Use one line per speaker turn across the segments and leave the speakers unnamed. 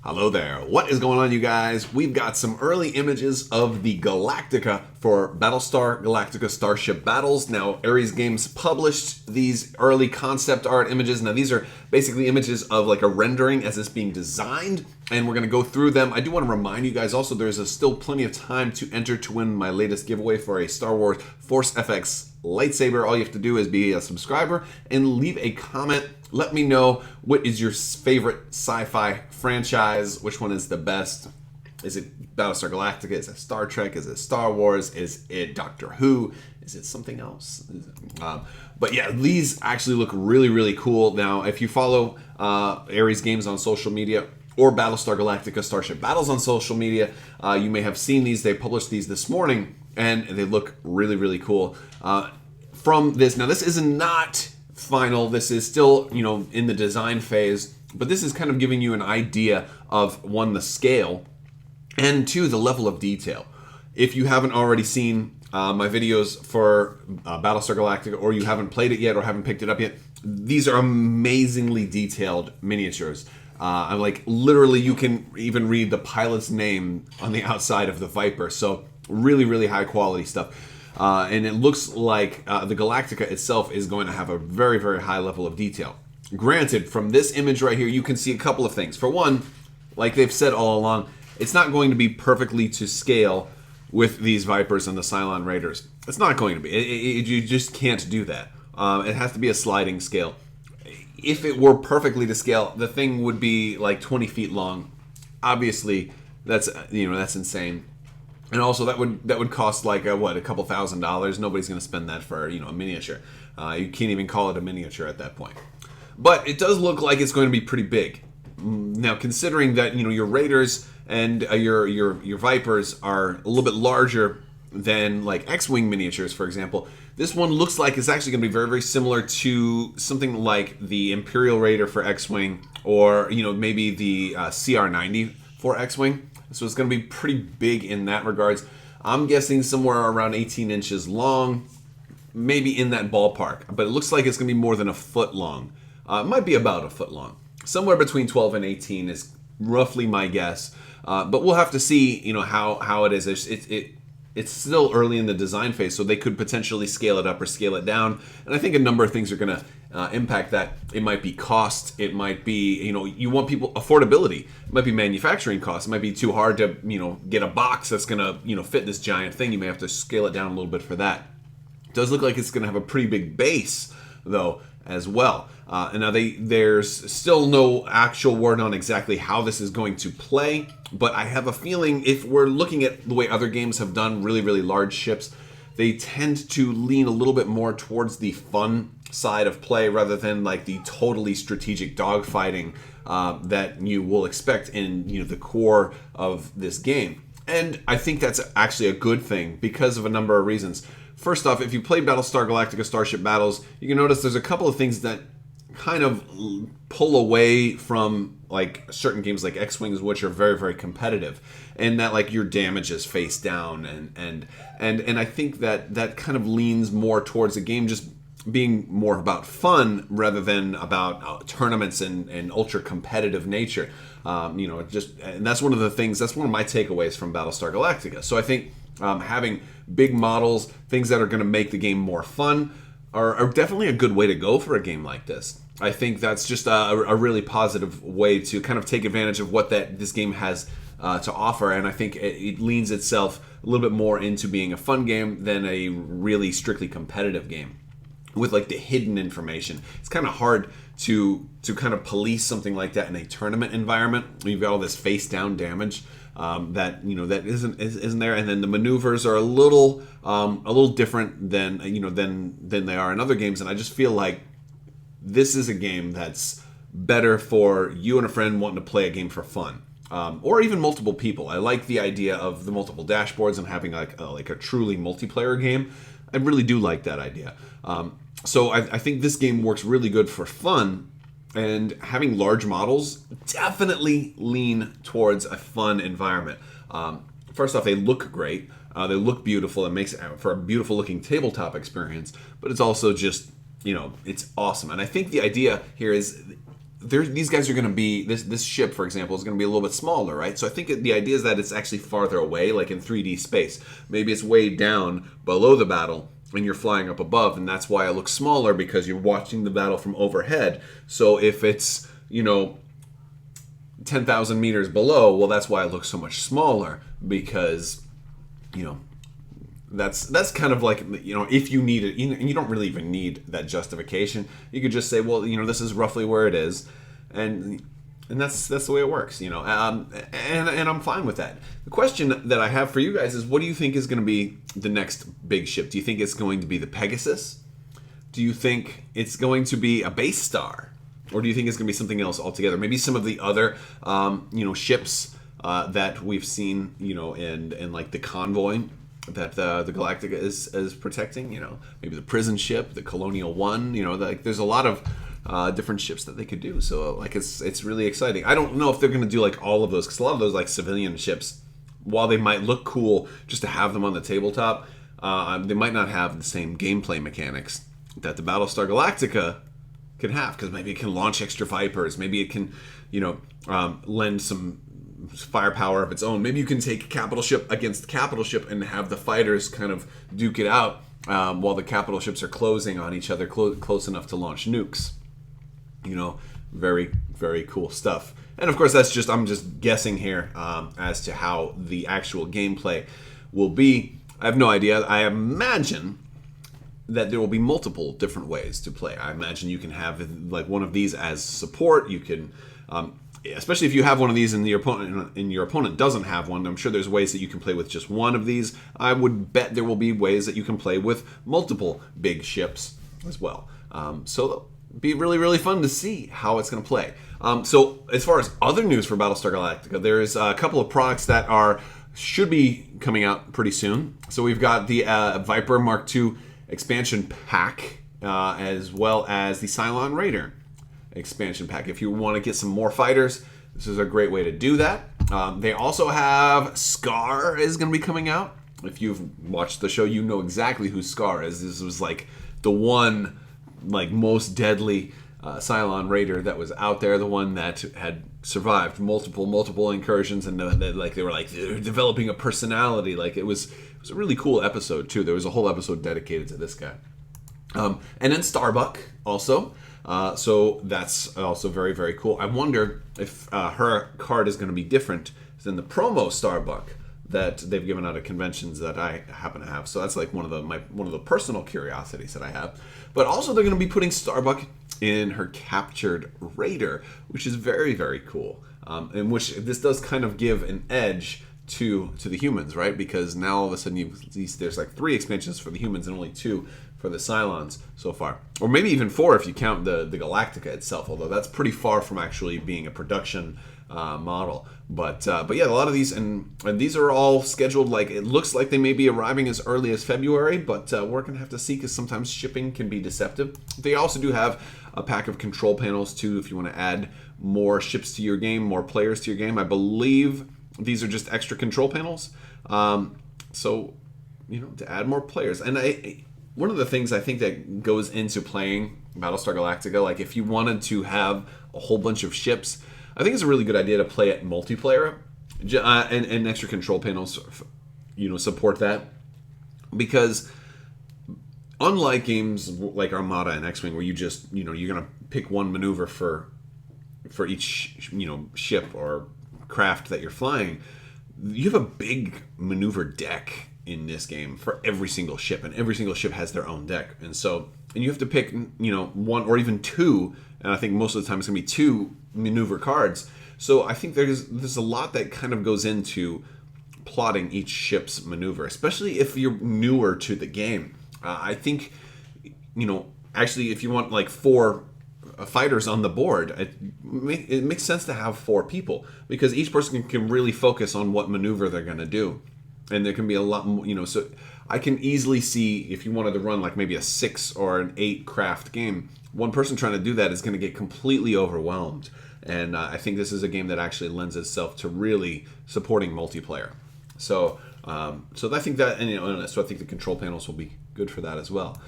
Hello there. What is going on, you guys? We've got some early images of the Galactica for Battlestar Galactica Starship Battles. Now, Ares Games published these early concept art images. Now, these are basically images of like a rendering as it's being designed, and we're going to go through them. I do want to remind you guys also there's still plenty of time to enter to win my latest giveaway for a Star Wars Force FX lightsaber. All you have to do is be a subscriber and leave a comment. Let me know, what is your favorite sci-fi franchise? Which one is the best? Is it Battlestar Galactica? Is it Star Trek? Is it Star Wars? Is it Doctor Who? Is it something else? But yeah, these actually look really, really cool. Now, if you follow Ares Games on social media or Battlestar Galactica Starship Battles on social media, you may have seen these. They published these this morning, and they look really, really cool. From this, now this is not final. This is still, in the design phase, but this is kind of giving you an idea of, one, the scale, and two, the level of detail. If you haven't already seen my videos for Battlestar Galactica, or you haven't played it yet or haven't picked it up yet, these are amazingly detailed miniatures. I'm like, literally, you can even read the pilot's name on the outside of the Viper. So really, really high quality stuff. And it looks like the Galactica itself is going to have a very, very high level of detail. Granted, from this image right here, you can see a couple of things. For one, like they've said all along, it's not going to be perfectly to scale with these Vipers and the Cylon Raiders. It's not going to be. You just can't do that. It has to be a sliding scale. If it were perfectly to scale, the thing would be like 20 feet long. Obviously, that's insane. And also, that would cost like a couple $1,000s. Nobody's going to spend that for a miniature. You can't even call it a miniature at that point. But it does look like it's going to be pretty big. Now, considering that your Raiders and your Vipers are a little bit larger than like X-wing miniatures, for example, this one looks like it's actually going to be very, very similar to something like the Imperial Raider for X-wing, or maybe the CR-90 for X-wing. So it's going to be pretty big in that regards. I'm guessing somewhere around 18 inches long, maybe in that ballpark. But it looks like it's going to be more than a foot long. It might be about a foot long. Somewhere between 12 and 18 is roughly my guess. But we'll have to see, how it is. It's still early in the design phase, so they could potentially scale it up or scale it down. And I think a number of things are going to impact that. It might be cost. It might be, you want people affordability. It might be manufacturing costs. It might be too hard to, get a box that's going to, fit this giant thing. You may have to scale it down a little bit for that. It does look like it's going to have a pretty big base, though, as well. And now there's still no actual word on exactly how this is going to play, but I have a feeling if we're looking at the way other games have done really, really large ships, they tend to lean a little bit more towards the fun side of play rather than like the totally strategic dogfighting that you will expect in the core of this game. And I think that's actually a good thing because of a number of reasons. First off, if you play Battlestar Galactica Starship Battles, you can notice there's a couple of things that kind of pull away from like certain games like X-Wings, which are very, very competitive, and that like your damage is face down, and I think that kind of leans more towards the game just being more about fun rather than about tournaments and ultra competitive nature. And that's one of the things. That's one of my takeaways from Battlestar Galactica. So I think having big models, things that are going to make the game more fun, are definitely a good way to go for a game like this. I think that's just a really positive way to kind of take advantage of what this game has to offer, and I think it leans itself a little bit more into being a fun game than a really strictly competitive game. With like the hidden information, it's kind of hard to kind of police something like that in a tournament environment. You've got all this face down damage that that isn't there, and then the maneuvers are a little different than than they are in other games. And I just feel like this is a game that's better for you and a friend wanting to play a game for fun, or even multiple people. I like the idea of the multiple dashboards and having like a truly multiplayer game. I really do like that idea. So I think this game works really good for fun, and having large models definitely lean towards a fun environment. First off, they look great. They look beautiful. It makes it for a beautiful looking tabletop experience, but it's also just, it's awesome. And I think the idea here is these guys are going to be this ship, for example, is going to be a little bit smaller, right? So I think the idea is that it's actually farther away, like in 3D space. Maybe it's way down below the battle, and you're flying up above, and that's why it looks smaller, because you're watching the battle from overhead. So if it's 10,000 meters below, well, that's why it looks so much smaller, because that's kind of like, if you need it, and you don't really even need that justification. You could just say, well, this is roughly where it is, and that's the way it works, and I'm fine with that. The question that I have for you guys is, what do you think is going to be the next big ship? Do you think it's going to be the Pegasus? Do you think it's going to be a base star? Or do you think it's going to be something else altogether? Maybe some of the other, ships that we've seen, in like the convoy that the Galactica is protecting. Maybe the prison ship, the Colonial One. There's a lot of different ships that they could do. So it's really exciting. I don't know if they're going to do like all of those, because a lot of those like civilian ships, while they might look cool just to have them on the tabletop, they might not have the same gameplay mechanics that the Battlestar Galactica can have, because maybe it can launch extra Vipers, maybe it can lend some firepower of its own. Maybe you can take capital ship against capital ship and have the fighters kind of duke it out while the capital ships are closing on each other close enough to launch nukes. Very, very cool stuff. And of course, I'm just guessing here as to how the actual gameplay will be. I have no idea. I imagine that there will be multiple different ways to play. I imagine you can have like one of these as support. You can, especially if you have one of these and your opponent doesn't have one. I'm sure there's ways that you can play with just one of these. I would bet there will be ways that you can play with multiple big ships as well. So it'll be really, really fun to see how it's going to play. So as far as other news for Battlestar Galactica, there's a couple of products that should be coming out pretty soon. So we've got the Viper Mark II expansion pack, as well as the Cylon Raider expansion pack. If you want to get some more fighters, this is a great way to do that. They also have Scar is going to be coming out. If you've watched the show, you know exactly who Scar is. This was like the one most deadly Cylon Raider that was out there, the one that had survived multiple incursions, and they were developing a personality. It was a really cool episode too. There was a whole episode dedicated to this guy. And then Starbuck also. So that's also very, very cool. I wonder if her card is going to be different than the promo Starbuck that they've given out at conventions that I happen to have. So that's like one of the personal curiosities that I have. But also they're going to be putting Starbuck in her captured Raider, which is very, very cool. In which this does kind of give an edge to the humans, right? Because now all of a sudden there's like 3 expansions for the humans and only 2 for the Cylons so far, or maybe even 4 if you count the Galactica itself. Although that's pretty far from actually being a production model. But yeah, a lot of these and these are all scheduled. It looks like they may be arriving as early as February, but we're gonna have to see because sometimes shipping can be deceptive. They also do have a pack of control panels too, if you want to add more ships to your game, more players to your game. I believe these are just extra control panels. So to add more players. And one of the things I think that goes into playing Battlestar Galactica, if you wanted to have a whole bunch of ships, I think it's a really good idea to play it multiplayer, and extra control panels, support that, because unlike games like Armada and X-Wing, where you just you're gonna pick one maneuver for each ship or craft that you're flying, you have a big maneuver deck in this game for every single ship, and every single ship has their own deck, and you have to pick one or even 2, and I think most of the time it's gonna be 2 maneuver cards. So I think there's a lot that kind of goes into plotting each ship's maneuver, especially if you're newer to the game. I think actually if you want 4 fighters on the board, it makes sense to have 4 people, because each person can really focus on what maneuver they're going to do, and there can be a lot more, so I can easily see if you wanted to run maybe a 6 or an 8 craft game, one person trying to do that is going to get completely overwhelmed, and I think this is a game that actually lends itself to really supporting multiplayer. So I think that, and so I think the control panels will be good for that as well.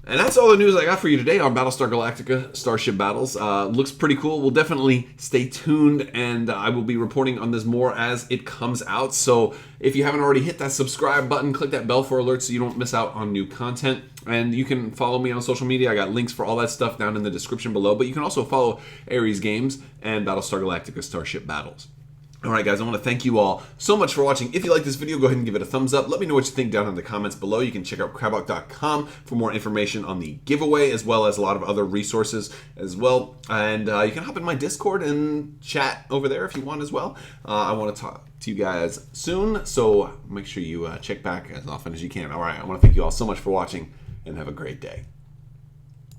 And that's all the news I got for you today on Battlestar Galactica Starship Battles. Looks pretty cool. We'll definitely stay tuned, and I will be reporting on this more as it comes out. So if you haven't already, hit that subscribe button, click that bell for alerts so you don't miss out on new content. And you can follow me on social media. I got links for all that stuff down in the description below. But you can also follow Ares Games and Battlestar Galactica Starship Battles. Alright guys, I want to thank you all so much for watching. If you like this video, go ahead and give it a thumbs up. Let me know what you think down in the comments below. You can check out Crabbok.com for more information on the giveaway, as well as a lot of other resources as well. And you can hop in my Discord and chat over there if you want as well. I want to talk to you guys soon, so make sure you check back as often as you can. Alright, I want to thank you all so much for watching, and have a great day.